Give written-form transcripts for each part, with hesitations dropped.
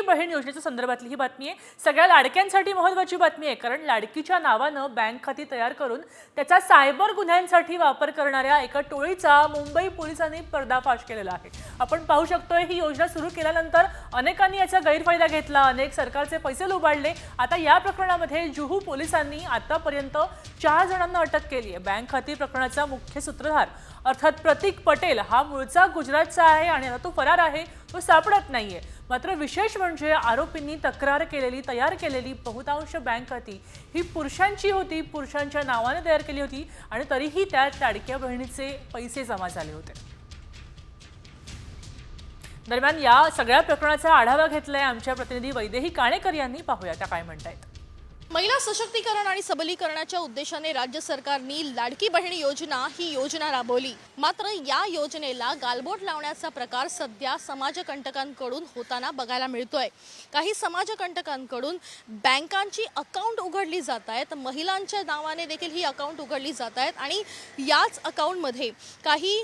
बहीण योजनेच्या संदर्भातली ही बातमी आहे। सगळ्या लाडक्यांसाठी महत्त्वाची बातमी आहे, कारण लाडकीच्या नावानं बँक खाती तयार करून त्याचा सायबर गुन्ह्यांसाठी वापर करणाऱ्या एका टोळीचा मुंबई पोलिसांनी पर्दाफाश केलेला आहे। आपण पाहू शकतोय ही योजना सुरू केल्यानंतर अनेकांनी याचा गैरफायदा घेतला, अनेक सरकारचे पैसे लुबाडले। आता या प्रकरणामध्ये जुहू पोलिसांनी आतापर्यंत 4 जणांना अटक केली आहे। बँक खाती प्रकरणाचा मुख्य सूत्रधार अर्थात प्रतीक पटेल हा मूळचा गुजरातचा आहे आणि आता तो फरार आहे, तो सापडत नाहीये। मात्र विशेष म्हणजे आरोपींनी तयार केलेली बहुतांश बँक खाती ही पुरुषांची होती, पुरुषांच्या नावाने तयार केली होती आणि तरीही त्यात लाडक्या बहिणीचे पैसे जमा झाले होते। दरम्यान या सगळ्या प्रकरणाचा आढावा घेतलाय आमच्या प्रतिनिधी वैदेही काणेकर यांनी। पाहूया त्या काय म्हणतायत। महिला सशक्तीकरण आणि सबलीकरणाच्या उद्देशाने राज्य सरकारने लाडकी बहीण योजना ही योजना राबवली। मात्र या योजनेला गालबोट लावण्याचा प्रकार सध्या समाजकंटकांकडून होताना बघायला मिळतोय। काही समाजकंटकांकडून बँकांची अकाउंट उघडली जात आहेत, महिलांच्या नावाने देखील ही अकाउंट उघडली जात आहेत आणि याच अकाउंटमध्ये काही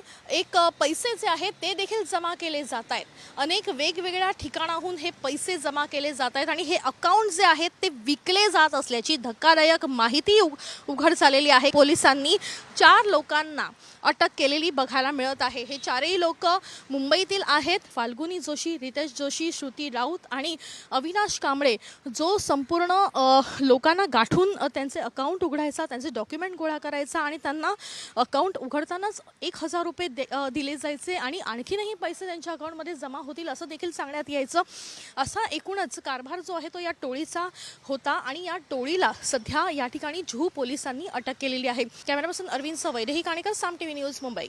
पैसे जे आहेत ते देखील जमा केले जात आहेत। अनेक वेगवेगळ्या ठिकाणाहून हे पैसे जमा केले जात आहेत आणि हे अकाउंट जे आहेत ते विकले जात असल्याची धक्कादायक माहिती उघड झालेली आहे। पोलिसांनी 4 लोकांना अटक केलेली बघायला मिळत आहे। हे 4ही लोक मुंबईतील आहेत। फाल्गुनी जोशी, रितेश जोशी, श्रुती राऊत आणि अविनाश कांबळे, जो संपूर्ण लोकांना गाठून त्यांचे अकाउंट उघडायचा, त्यांचे डॉक्युमेंट गोळा करायचा आणि त्यांना अकाउंट उघडतानाच 1000 रुपये दिले जायचे आणि आणखीनही पैसे त्यांच्या अकाउंटमध्ये जमा होतील असं देखील सांगण्यात यायचं। असा एकूणच कारभार जो आहे तो या टोळीचा होता आणि या टोळीला सध्या या ठिकाणी जुहू पोलिसांनी अटक केलेली आहे। कॅमेरा पर्सन अरविंद वैदेही काणेकर, साम टीव्ही न्यूज, मुंबई।